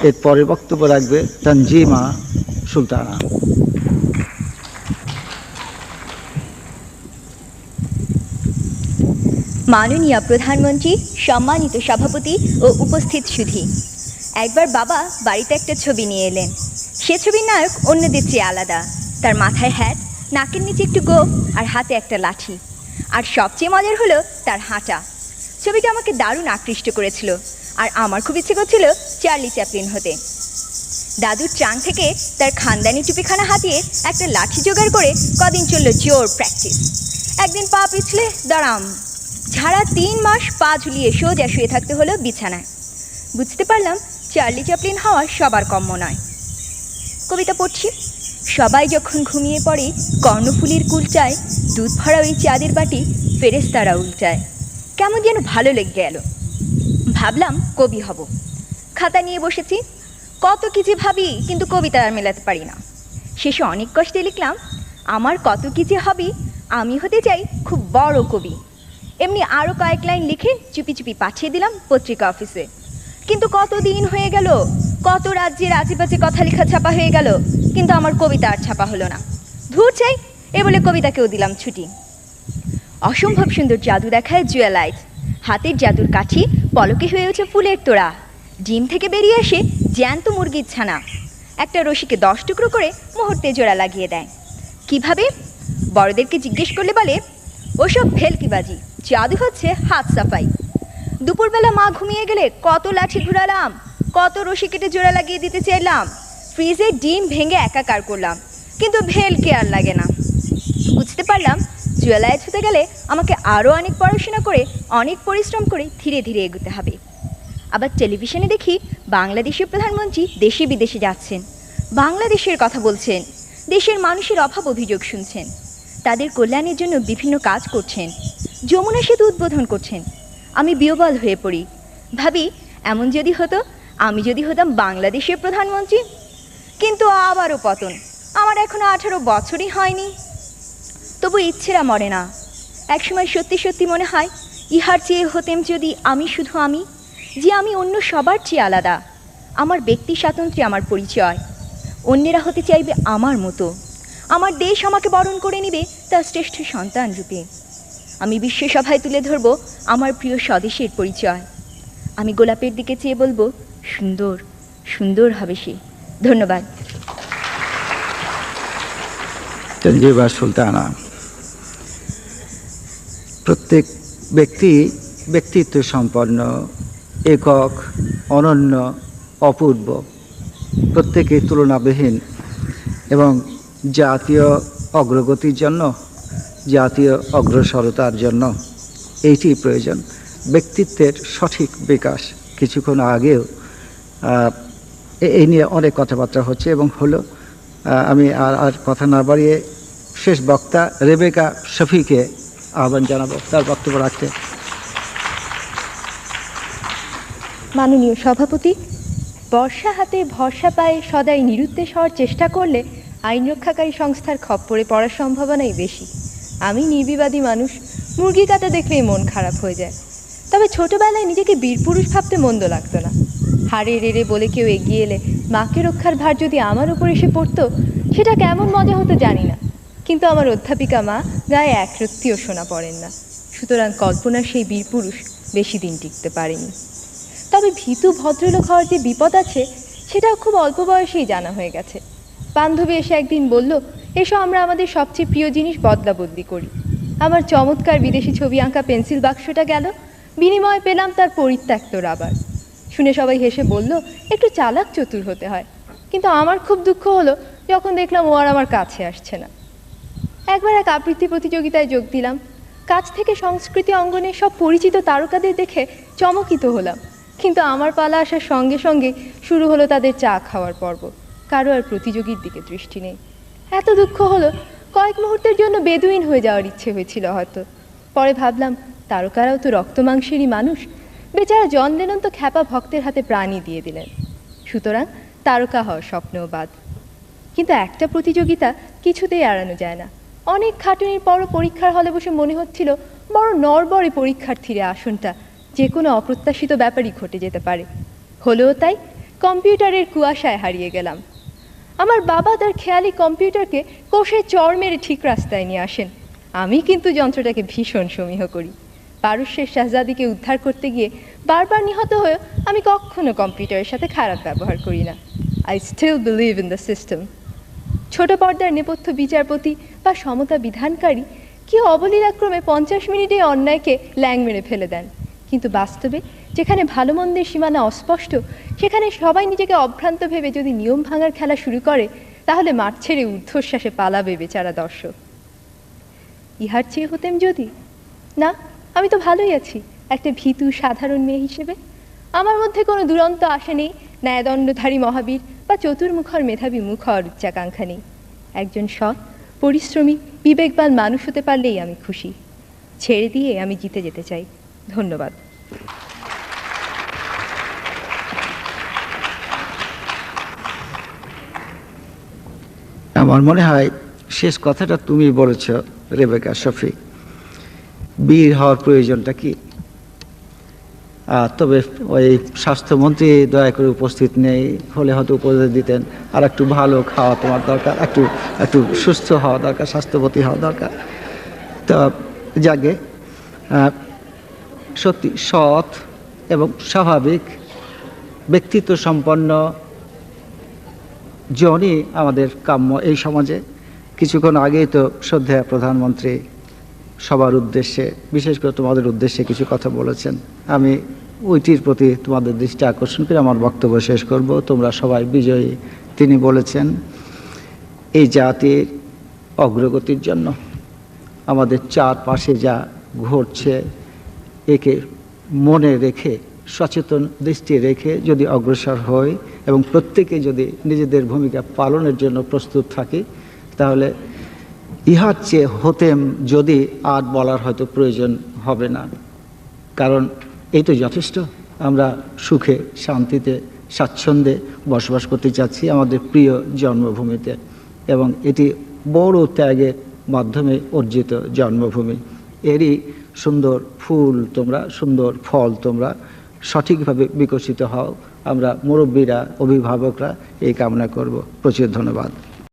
এরপরে বক্তব্য রাখবে তানজিমা সুলতানা। মাননীয় প্রধানমন্ত্রী, সম্মানিত সভাপতি ও উপস্থিত সুধী, একবার বাবা বাড়িতে একটা ছবি নিয়ে এলেন। সে ছবির নায়ক অন্যদের চেয়ে আলাদা। তার মাথায় হ্যাট, নাকের নিচে একটু গোঁফ আর হাতে একটা লাঠি। আর সবচেয়ে মজার হলো তার হাঁটা। ছবিটা আমাকে দারুণ আকৃষ্ট করেছিল, আর আমার খুব ইচ্ছে করছিল চার্লি চ্যাপলিন হতে। দাদুর ট্রাঙ্ক থেকে তার খানদানি টুপিখানা হাতিয়ে একটা লাঠি জোগাড় করে কদিন চলল জোর প্র্যাকটিস। একদিন পা পিছলে দাঁড়াম, ঝাড়া 3 মাস পা ঝুলিয়ে সোজা শুয়ে থাকতে হলো বিছানায়। বুঝতে পারলাম চার্লি চ্যাপলিন হওয়া সবার কম্য নয়। কবিতা পড়ছি। সবাই যখন ঘুমিয়ে পড়ে কর্ণফুলির কুলচায়, দুধ ভরা ওই চাঁদের বাটি ফেরেশতারা উল্টায়। কেমন যেন ভালো লেগে গেল। ভাবলাম কবি হব। খাতা নিয়ে বসেছি। কত কিছু ভাবি, কিন্তু কবিতা আর মেলাতে পারি না। শেষে অনেক কষ্টে লিখলাম, আমার কত কিছু হবি, আমি হতে চাই খুব বড় কবি। এমনি আরও কয়েক লাইন লিখে চুপি চুপি পাঠিয়ে দিলাম পত্রিকা অফিসে। কিন্তু কত দিন হয়ে গেল, কত রাজ্যের আজেবাজে কথা লেখা ছাপা হয়ে গেল, কিন্তু আমার কবিতা আর ছাপা হলো না। ধুর চাই, এ বলে কবিতাকেও দিলাম ছুটি। অসম্ভব সুন্দর জাদু দেখায় জুয়েলাইট। হাতের জাদুর কাঠি পলকে হয়ে ওঠে ফুলের তোড়া। ডিম থেকে বেরিয়ে আসে জ্যান্ত মুরগির ছানা। একটা রশিকে 10 টুকরো করে মুহূর্তে জোড়া লাগিয়ে দেয়। কিভাবে? বড়দেরকে জিজ্ঞেস করলে বলে, ওসব ভেলকিবাজি, জাদু হচ্ছে হাত সাফাই। দুপুরবেলা মা ঘুমিয়ে গেলে কত লাঠি ঘুরালাম, কত রশি কেটে জোড়া লাগিয়ে দিতে চাইলাম। ফ্রিজে ডিম ভেঙে একাকার করলাম, কিন্তু ভেলকি আর লাগে না। বুঝতে পারলাম জুয়েলাইট হতে গেলে আমাকে আরও অনেক পড়াশোনা করে, অনেক পরিশ্রম করে ধীরে ধীরে এগোতে হবে। আবার টেলিভিশনে দেখি বাংলাদেশের প্রধানমন্ত্রী দেশে বিদেশে যাচ্ছেন, বাংলাদেশের কথা বলছেন, দেশের মানুষের অভাব অভিযোগ শুনছেন, তাদের কল্যাণের জন্য বিভিন্ন কাজ করছেন, যমুনা সেতু উদ্বোধন করছেন। আমি বিহ্বল হয়ে পড়ি। ভাবি, এমন যদি হতো, আমি যদি হতাম বাংলাদেশের প্রধানমন্ত্রী। কিন্তু আবারও পতন। আমার এখনো 18 বছরই হয়নি। তবু ইচ্ছেরা মরে না। একসময় সত্যি সত্যি মনে হয়, ইহার চেয়ে হতেম যদি আমি শুধু আমি, যে আমি অন্য সবার চেয়ে আলাদা। আমার ব্যক্তি স্বাতন্ত্র্যে আমার পরিচয়। অন্যেরা হতে চাইবে আমার মতো। আমার দেশ আমাকে বরণ করে নেবে তার শ্রেষ্ঠ সন্তান রূপে। আমি বিশ্বসভায় তুলে ধরব আমার প্রিয় স্বদেশের পরিচয়। আমি গোলাপের দিকে চেয়ে বলবো, সুন্দর সুন্দর হবে সে। ধন্যবাদ। তানজিমা সুলতানা। প্রত্যেক ব্যক্তি ব্যক্তিত্ব সম্পন্ন, একক, অনন্য, অপূর্ব, প্রত্যেকে তুলনাবিহীন এবং জাতীয় অগ্রগতির জন্য, জাতীয় অগ্রসরতার জন্য এইটি প্রয়োজন, ব্যক্তিত্বের সঠিক বিকাশ। কিছুক্ষণ আগেও এই নিয়ে অনেক কথাবার্তা হচ্ছে এবং হলো। আমি আর কথা না বাড়িয়ে শেষ বক্তা রেবেকা শফিকে আহ্বান জানাবো তার বক্তব্য রাখতে। মাননীয় সভাপতি, বর্ষা হাতে ভরসা পায়ে সদাই নিরুদ্দেশ হওয়ার চেষ্টা করলে আইন রক্ষাকারী সংস্থার খপ্পরে পড়ার সম্ভাবনাই বেশি। আমি নির্বিবাদী মানুষ, মুরগি কাটা দেখলেই মন খারাপ হয়ে যায়। তবে ছোটবেলায় নিজেকে বীরপুরুষ ভাবতে মন্দ লাগতো না। হারে রেড়ে বলে কেউ এগিয়ে এলে মাকে রক্ষার ভার যদি আমার উপর এসে পড়তো, সেটা কেমন মজা হতো জানি না। কিন্তু আমার অধ্যাপিকা মা গায়ে এক রত্তিও শোনা পড়েন না, সুতরাং কল্পনার সেই বীরপুরুষ বেশি দিন টিকতে পারেনি। তবে ভীতু ভদ্রলোক হওয়ার যে বিপদ আছে, সেটাও খুব অল্প বয়সেই জানা হয়ে গেছে। বান্ধবী এসে একদিন বলল, এসো আমরা আমাদের সবচেয়ে প্রিয় জিনিস বদলা বদলি করি। আমার চমৎকার বিদেশি ছবি আঁকা পেন্সিল বাক্সটা গেল, বিনিময়ে পেলাম তার পরিত্যক্ত রাবার। শুনে সবাই হেসে বলল, একটু চালাক চতুর হতে হয়। কিন্তু আমার খুব দুঃখ হলো যখন দেখলাম ও আর আমার কাছে আসছে না। একবার এক আবৃত্তি প্রতিযোগিতায় যোগ দিলাম। কাছ থেকে সংস্কৃতি অঙ্গনে সব পরিচিত তারকাদের দেখে চমকিত হলাম, কিন্তু আমার পালা আসার সঙ্গে সঙ্গে শুরু হলো তাদের চা খাওয়ার পর্ব। কারো আর প্রতিযোগীর দিকে দৃষ্টি নেই। এত দুঃখ হলো, কয়েক মুহূর্তের জন্য বেদুইন হয়ে যাওয়ার ইচ্ছে হয়েছিল হয়তো। পরে ভাবলাম, তারকারাও তো রক্ত মাংসেরই মানুষ। বেচারা জন লেনন তো খ্যাপা ভক্তের হাতে প্রাণই দিয়ে দিলেন। সুতরাং তারকা হওয়ার স্বপ্নও বাদ। কিন্তু একটা প্রতিযোগিতা কিছুতেই এড়ানো যায় না। অনেক খাটুনির পরও পরীক্ষার হলে বসে মনে হচ্ছিল বড় নড়বড়ে পরীক্ষার্থীর আসনটা, যে কোনো অপ্রত্যাশিত ব্যাপারই ঘটে যেতে পারে। হলেও তাই, কম্পিউটারের কুয়াশায় হারিয়ে গেলাম। আমার বাবা তার খেয়ালি কম্পিউটারকে কষে চড় মেরে ঠিক রাস্তায় নিয়ে আসেন। আমি কিন্তু যন্ত্রটাকে ভীষণ সমীহ করি। পারস্যের শাহজাদিকে উদ্ধার করতে গিয়ে বারবার নিহত হয়েও আমি কখনো কম্পিউটারের সাথে খারাপ ব্যবহার করি না। I still believe in the system. ছোট পর্দার নেপথ্য বিচারপতি বা সমতা বিধানকারী কেউ অবলীলাক্রমে 50 মিনিটে অন্যায়কে ল্যাং মেরে ফেলে দেন, কিন্তু বাস্তবে যেখানে ভালো মন্দের সীমানা অস্পষ্ট, সেখানে সবাই নিজেকে অভ্রান্ত ভেবে যদি নিয়ম ভাঙার খেলা শুরু করে, তাহলে মাঠ ছেড়ে ঊর্ধ্বশ্বাসে পালাবে বেচারা দর্শক। ইহার চেয়ে হতেম যদি না, আমি তো ভালোই আছি একটা ভীতু সাধারণ মেয়ে হিসেবে। আমার মধ্যে কোনো দুরন্ত আশা নেই, ন্যায়দণ্ডধারী মহাবীর বা চতুর্মুখর মেধাবী মুখর উচ্চাকাঙ্ক্ষা নেই। একজন সৎ, পরিশ্রমী, বিবেকবান মানুষ হতে পারলেই আমি খুশি। ছেড়ে দিয়ে আমি জিতে যেতে চাই। ধন্যবাদ। আমার মনে হয় শেষ কথাটা তুমি বলেছ রেবেকা শফি। বীর হওয়ার প্রয়োজনটা কি? তবে ওই স্বাস্থ্যমন্ত্রী দয়া করে উপস্থিত নেই হলে হয়তো উপদেশ দিতেন, আর একটু ভালো খাওয়া তোমার দরকার, একটু সুস্থ হওয়া দরকার, স্বাস্থ্যবতী হওয়া দরকার। তো যাকে সত্যি সৎ এবং স্বাভাবিক ব্যক্তিত্ব সম্পন্ন জনই আমাদের কাম্য এই সমাজে। কিছুক্ষণ আগেই তো শ্রদ্ধেয় প্রধানমন্ত্রী সবার উদ্দেশ্যে, বিশেষ করে তোমাদের উদ্দেশ্যে কিছু কথা বলেছেন। আমি ওইটির প্রতি তোমাদের দৃষ্টি আকর্ষণ করে আমার বক্তব্য শেষ করব। তোমরা সবাই বিজয়ী। তিনি বলেছেন, এই জাতির অগ্রগতির জন্য আমাদের চারপাশে যা ঘটছে একে মনে রেখে, সচেতন দৃষ্টি রেখে যদি অগ্রসর হই এবং প্রত্যেকে যদি নিজেদের ভূমিকা পালনের জন্য প্রস্তুত থাকি, তাহলে ইহার চেয়ে হতেম যদি আর বলার হয়তো প্রয়োজন হবে না। কারণ এই তো যথেষ্ট। আমরা সুখে শান্তিতে স্বাচ্ছন্দ্যে বসবাস করতে চাচ্ছি আমাদের প্রিয় জন্মভূমিতে, এবং এটি বড় ত্যাগের মাধ্যমে অর্জিত জন্মভূমি। এরই সুন্দর ফুল তোমরা, সুন্দর ফল তোমরা সঠিকভাবে বিকশিত হও। আমরা মুরব্বীরা, অভিভাবকরা এই কামনা করব। প্রচুর ধন্যবাদ।